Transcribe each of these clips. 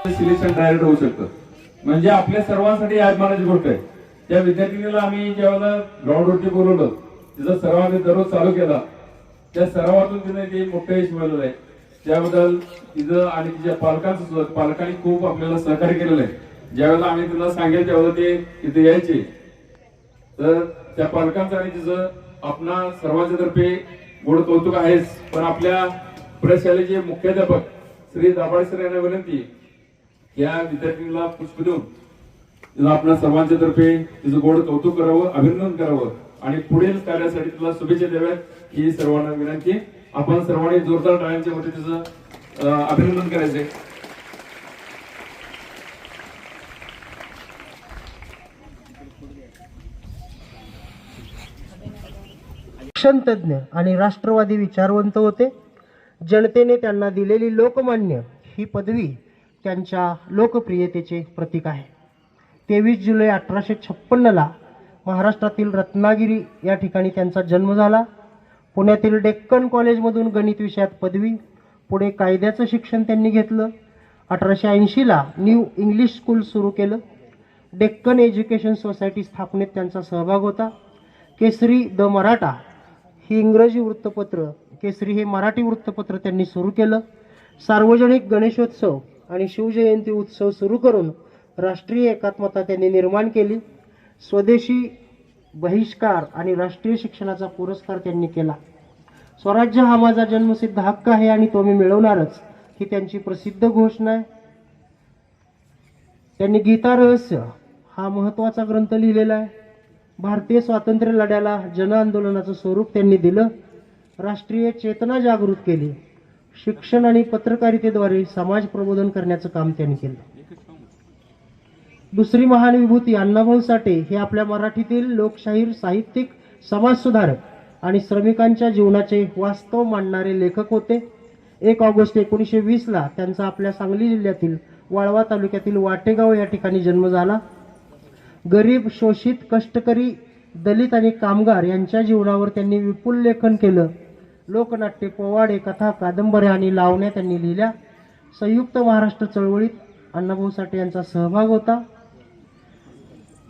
Selection direct होऊ शकतं. म्हणजे आपल्या सर्वांसाठी अभिमानाची गोष्ट आहे. त्या विद्यार्थिनीला आम्ही ज्यावेळेला ग्राउंडवरती बोलवलं, तिचा सराव आम्ही दररोज चालू केला. त्या सरावातून तिने ते मोठं यश मिळवलेलं आहे. त्याबद्दल तिचं आणि तिच्या पालकांनी खूप आपल्याला सहकार्य केलेलं आहे. ज्यावेळेला आम्ही तिला सांगेल त्यावेळेला ते तिथे यायचे. तर त्या पालकांचं आणि तिचं आपणा सर्वांच्या तर्फे गोड कौतुक आहेच. पण आपल्या प्रशालेचे मुख्याध्यापक श्री दाभाडे सर यांना विनंती, या विद्यार्थ्यांना पुष्प देऊन आपल्या सर्वांच्या तर्फे तिचं गोड कौतुक करावं, अभिनंदन करावं आणि पुढील कार्यासाठी तुला शुभेच्छा द्याव्यात ही सर्वांना विनंती. आपण सर्वांनी जोरदार टाळ्यांच्या मध्ये तिचं अभिनंदन करायचंय. शिक्षणतज्ञ आणि राष्ट्रवादी विचारवंत होते. जनतेने त्यांना दिलेली लोकमान्य ही पदवी त्यांच्या लोकप्रियतेचे प्रतीक आहे. 23 जुलै 1856 महाराष्ट्रातील रत्नागिरी या ठिकाणी त्यांचा जन्म झाला. पुण्यातील डेक्कन कॉलेजमधून गणित विषयात पदवी, पुढे कायद्याचं शिक्षण त्यांनी घेतलं. 1880 न्यू इंग्लिश स्कूल सुरू केलं. डेक्कन एज्युकेशन सोसायटी स्थापनेत त्यांचा सहभाग होता. केसरी द मराठा ही इंग्रजी वृत्तपत्र, केसरी हे मराठी वृत्तपत्र त्यांनी सुरू केलं. सार्वजनिक गणेशोत्सव आणि शिवजयंती उत्सव सुरू करून राष्ट्रीय एकात्मता त्यांनी निर्माण केली. स्वदेशी बहिष्कार आणि राष्ट्रीय शिक्षणाचा पुरस्कार त्यांनी केला. स्वराज्य हा माझा जन्मसिद्ध हक्क आहे आणि तो मी मिळवणारच ही त्यांची प्रसिद्ध घोषणा आहे. त्यांनी गीता रहस्य हा महत्त्वाचा ग्रंथ लिहिलेला आहे. भारतीय स्वातंत्र्य लढ्याला जन आंदोलनाचं स्वरूप त्यांनी दिलं. राष्ट्रीय चेतना जागृत केली. शिक्षण आणि पत्रकारितेद्वारे समाज प्रबोधन करण्याचं काम त्यांनी केलं. दुसरी महान विभूती अण्णाभाऊ साठे हे आपल्या मराठीतील लोकशाहीर, साहित्यिक, समाजसुधारक आणि श्रमिकांच्या जीवनाचे वास्तव मांडणारे लेखक होते. 1 ऑगस्ट 1920 त्यांचा आपल्या सांगली जिल्ह्यातील वाळवा तालुक्यातील वाटेगाव या ठिकाणी जन्म झाला. गरीब, शोषित, कष्टकरी, दलित आणि कामगार यांच्या जीवनावर त्यांनी विपुल लेखन केलं. लोकनाट्य, पोवाडे, कथा, कादंबऱ्या आणि लावण्या त्यांनी लिहिल्या. संयुक्त महाराष्ट्र चळवळीत अण्णाभाऊ साठे यांचा सहभाग होता.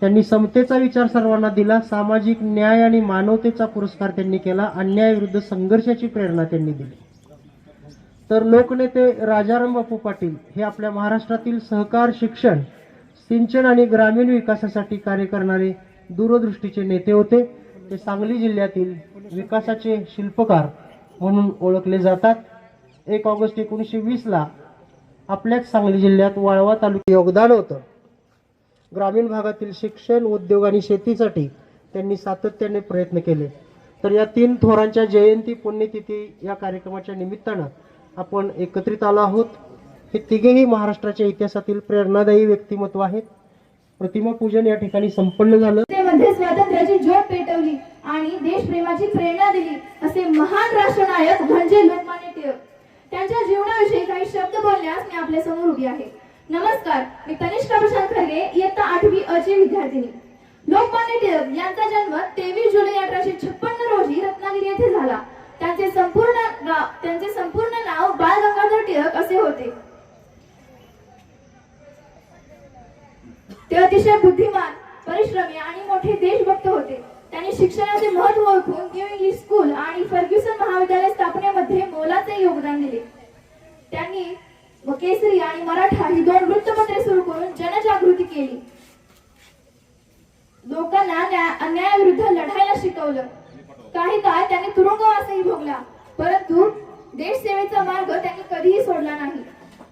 त्यांनी समतेचा विचार सर्वांना दिला. सामाजिक न्याय आणि मानवतेचा पुरस्कार त्यांनी केला. अन्यायाविरुद्ध संघर्षाची प्रेरणा त्यांनी दिली. तर लोकनेते राजाराम बापू पाटील हे आपल्या महाराष्ट्रातील सहकार, शिक्षण, सिंचन आणि ग्रामीण विकासासाठी कार्य करणारे दूरदृष्टीचे नेते होते. ते सांगली जिल्ह्यातील विकासाचे शिल्पकार म्हणून ओळखले जातात. 1 ऑगस्ट 1920 आपल्याच सांगली जिल्ह्यात वाळवा तालुक्यात योगदान होतं. ग्रामीण भागातील शिक्षण, उद्योग आणि शेतीसाठी त्यांनी सातत्याने प्रयत्न केले. तर या 3 थोरांच्या जयंती, पुण्यतिथी या कार्यक्रमाच्या निमित्तानं आपण एकत्रित आलो आहोत. हे तिघेही महाराष्ट्राच्या इतिहासातील प्रेरणादायी व्यक्तिमत्व आहेत. प्रतिमा पूजन या ठिकाणी संपन्न झालं. मध्ये स्वातंत्र्याची ज्योत पेटवली आणि देशप्रेमाची प्रेरणा दिली असे महान राष्ट्रनायक म्हणजे लोकमान्य टिळक. त्यांच्या जीवनाविषयी काही शब्द बोलण्यास मी आपल्या समोर उभी आहे. नमस्कार, मी तनिष्का प्रशांत खरगे, इयत्ता 8वी अ ची विद्यार्थिनी. लोकमान्य टिळक यांचा जन्म 23 जुलै 1856 रोजी रत्नागिरी येथे झाला. त्यांचे संपूर्ण नाव बाळ गंगाधर टिळक असे होते. ते अतिशय बुद्धिमान, परिश्रमी आणि मोठे देशभक्त होते. त्यांनी शिक्षणाचे महत्त्व ओळखून न्यू इंग्लिश स्कूल आणि फर्ग्युसन महाविद्यालय स्थापनेमध्ये मोलाचे योगदान दिले. त्यांनी केसरी आणि मराठा ही 2 वृत्तपत्रे सुरू करून जनजागृती केली. लोकांना अन्यायाविरुद्ध लढायला शिकवलं. काही काळ त्यांनी तुरुंगवासही भोगला, परंतु देशसेवेचा मार्ग त्यांनी कधीही सोडला नाही.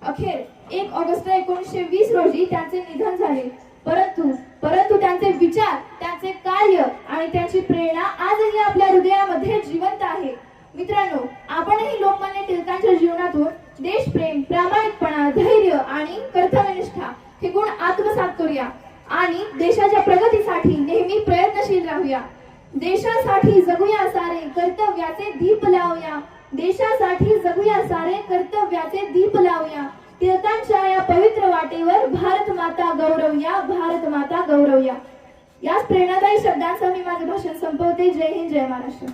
अखेर 1 ऑगस्ट 1920 रोजी त्यांचे निधन झाले. परंतु त्यांचे विचार, त्यांचे कार्य आणि त्यांची प्रेरणा आजही आपल्या हृदयामध्ये जिवंत आहे. मित्रांनो, आपणही लोकमान्य टिळकांच्या जीवनातून देशप्रेम, प्रामाणिकपणा, धैर्य आणि कर्तव्यनिष्ठा हे गुण आत्मसात करूया आणि देशाच्या प्रगतीसाठी नेहमी प्रयत्नशील राहूया. देशासाठी जगूया सारे, कर्तव्याचे दीप लावूया. देशासाठी जगूया सारे, कर्तव्याचे दीप लावूया. टिळकांच्या या पवित्र वाटेवर भारत माता गौरवूया, भारत माता गौरवूया. याच प्रेरणादायी शब्दांसह मी माझे भाषण संपवते. जय हिंद, जय महाराष्ट्र.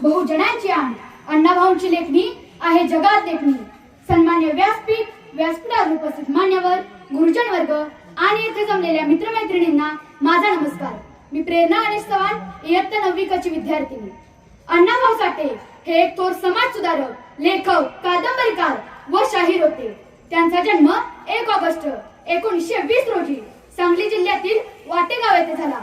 बहुजनांची आण अण्णाभाऊंची लेखणी आहे जगात लेखणी. सन्मान्य व्यासपीठ व्यासपीठावर उपस्थित मान्यवर, गुरुजन वर्ग आणि येथे जमलेल्या मित्रमैत्रिणींना माझा नमस्कार. मी प्रेरणा गणेश चव्हाण, इयत्ता 9वी क ची विद्यार्थिनी. अण्णाभाऊ साठे हे एक थोर समाज सुधारक, लेखक, कादंबरीकार व शाहीर होते. त्यांचा जन्म 1 ऑगस्ट 1920 रोजी सांगली जिल्ह्यातील वाटेगाव येथे झाला.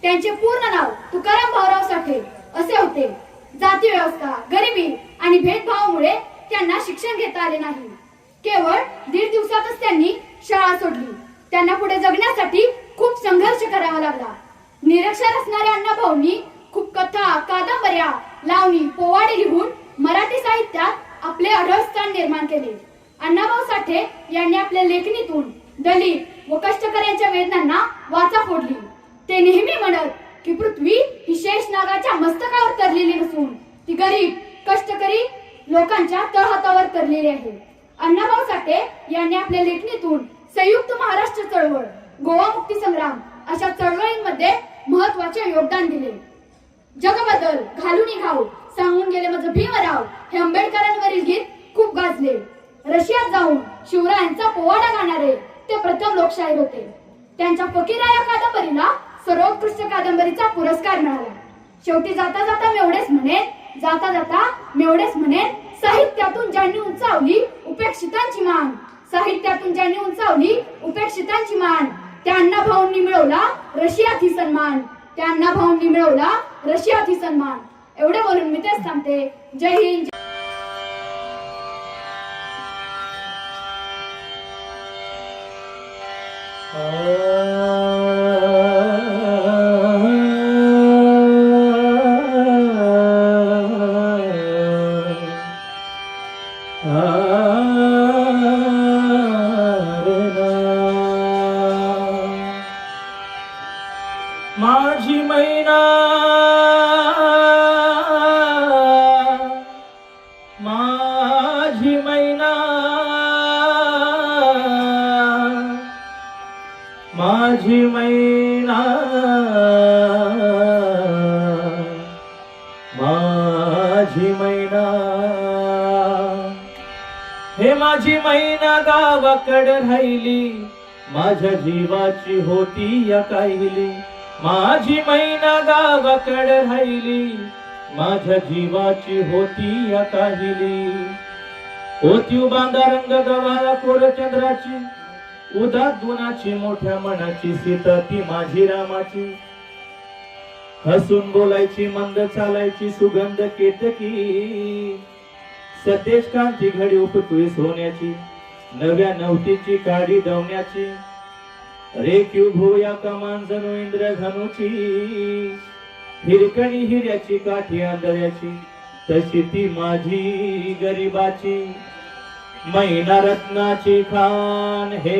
त्यांचे पूर्ण नाव तुकाराम भाऊराव साठे असे होते. जाती व्यवस्था, गरिबी आणि भेदभावामुळे त्यांना शिक्षण घेता आले नाही. केवळ 1.5 दिवसातच त्यांनी शाळा सोडली. त्यांना पुढे जगण्यासाठी खूप संघर्ष करावा लागला. निरक्षर असणाऱ्या अण्णाभाऊंनी खूप कथा, कादंबऱ्या, लावणी, पोवाडे लिहून मराठी साहित्यात आपले अढळ स्थान निर्माण केले. अण्णाभाऊ साठे यांनी आपल्या लेखणीतून दलित व कष्टकऱ्यांच्या वेदनांना वाचा फोडली. ते नेहमी म्हणत की पृथ्वी ही शेष नागाच्या मस्तकावर तरलेली नसून ती गरीब कष्टकरी लोकांच्या तळहातावर तरलेली आहे. अण्णाभाऊ साठे यांनी आपल्या लेखणीतून संयुक्त महाराष्ट्र चळवळ, गोवा मुक्ती संग्राम अशा चळवळींमध्ये महत्वाचे योगदान दिले. जगबदल, घालूनी घाव, सांगून गेले माझं भीमराव हे आंबेडकरांवरील गीत खूप गाजले. रशियात जाऊन शिवरायांचा पोवाडा गाणारे ते प्रथम लोकशाहीर होते. त्यांच्या फकीरा या कादंबरीला सर्वोत्कृष्ट कादंबरीचा पुरस्कार मिळाला. शेवटी जाता जाता मेवढेच म्हणेन, साहित्यातून ज्यांनी उंचावली उपेक्षितांची मान, साहित्यातून ज्यांनी उंचावली उपेक्षितांची मान, त्या अण्णाभाऊंनी मिळवला रशियात ही सन्मान, त्या अण्णाभाऊंनी मिळवला रशियात ही सन्मान. एवढे बोलून मी तेच सांगते. जय हिंद. माझी मैना, माझी मैना, माझी मैना, माझी मैना. हे माझी मैना गावाकडे राहिली, माझ्या जीवाची होती या काहिली. माझी मैना गावाकडे राहिली, माझ्या जीवाची होती या काहिली. होती बांधा रंग गवाळा कोर चंद्राची, उदात गुणाची मोठ्या मनाची, सीता ती माझी रामाची. हसून बोलायची, मंद चालायची, सुगंध केतकी. सतेज कांती घडी उपटवी सोन्याची, नव्या नवतीची काडी दवण्याची. रेखीव भोया कमान जणू इंद्रधनुची, हिरकणी हिऱ्याची काठी आंधळ्याची. तशी ती माझी गरिबाची मैना रत्नाची खान. हे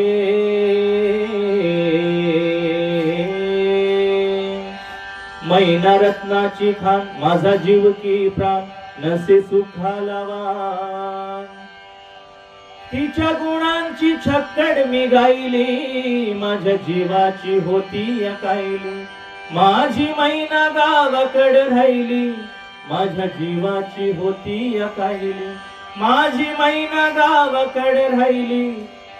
मैना रत्नाची खान, माझा जीव की प्राण नसे सुखालावा. तिच्या गुणांची छक्कड मी गायली, माझ्या जीवाची होती या कायली. माझी मैना गावाकडे राहिली, माझ्या जीवाची होती या कायली. माझी मैना गावाकडे राहिली,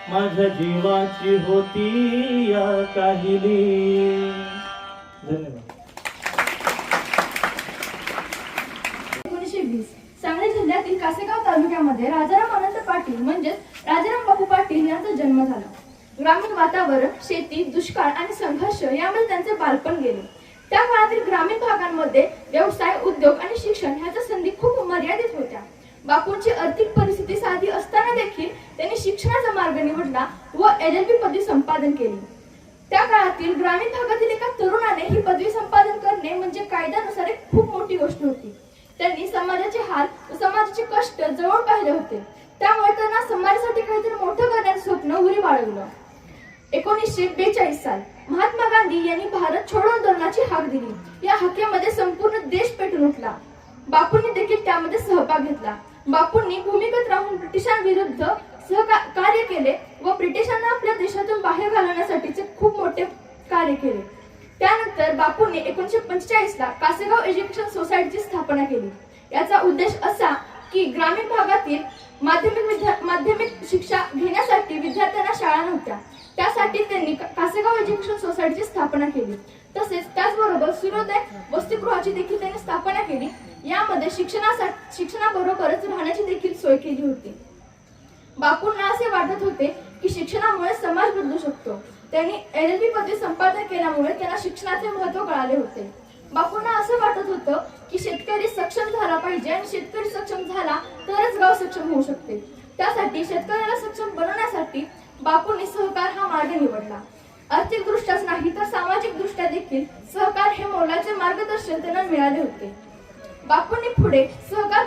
माझ्या जीवाची होती या काहिली. धन्यवाद. 1920 सांगली जिल्ह्यातील कासेगाव तालुक्यामध्ये राजाराम अनंत पाटील म्हणजेच राजाराम बापू पाटील यांचा जन्म झाला. ग्रामीण वातावरण, शेती, दुष्काळ आणि संघर्ष यामध्ये त्यांचे बालपण गेले. त्या काळातील ग्रामीण भागांमध्ये व्यवसाय, उद्योग आणि शिक्षण ह्याच्या संधी खूप मर्यादित होत्या. बापूंची आर्थिक परिस्थिती साधी असताना देखील त्यांनी शिक्षणाचा मार्ग निवडला व LLB पदवी संपादन केली. त्या काळातील ग्रामीण भागातील एका तरुणाने ही पदवी संपादन करणे म्हणजे कायद्यानुसार एक खूप मोठी गोष्ट होती. त्यांनी समाजाचे हाल व समाजाचे कष्ट जवळ पाहिले होते. त्यामुळे त्यांना समाजासाठी काहीतरी मोठं करण्याचं स्वप्न उरी बाळगलं. 1942 साल महात्मा गांधी यांनी भारत छोडो आंदोलनाची हाक दिली. या हाकेमध्ये संपूर्ण देश पेटून उठला. बापूंनी देखील त्यामध्ये सहभाग घेतला. बापूंनी भूमिगत राहून ब्रिटिशांविरुद्ध सहकार्य केले व ब्रिटिशांना आपल्या देशातून बाहेर घालवण्यासाठीचे खूप मोठे कार्य केले. त्यानंतर बापूंनी 1945 ला कासेगाव एज्युकेशन सोसायटीची स्थापना केली. याचा उद्देश असा की ग्रामीण भागातील माध्यमिक शिक्षा घेण्यासाठी विद्यार्थ्यांना शाळा नव्हत्या. त्यासाठी त्यांनी कासेगाव एज्युकेशन सोसायटीची स्थापना केली. तसेच त्याचबरोबर सूर्योदय वसतिगृहाची देखील त्यांनी स्थापना केली. यामध्ये शिक्षणाबरोबरच राहण्याची देखील सोय केली होती. बापूंना असे वाटत होते की शिक्षणामुळे समाज बदलू शकतो. त्यांनी LLB पदवी संपादन केल्यामुळे त्यांना शिक्षणाचे महत्त्व कळाले होते. बापूंना असं वाटत होतं की शेतकरी सक्षम झाला पाहिजे आणि शेतकरी सक्षम झाला तरच गाव सक्षम होऊ शकते. त्यासाठी शेतकऱ्याला सक्षम बनवण्यासाठी बापूंनी सहकार हा मार्ग निवडला. आर्थिक दृष्ट्याच नाही तर सामाजिक दृष्ट्या देखील सहकार हे मोलाचे मार्गदर्शन त्यांना मिळाले होते. बापूंनी पुढे सहकार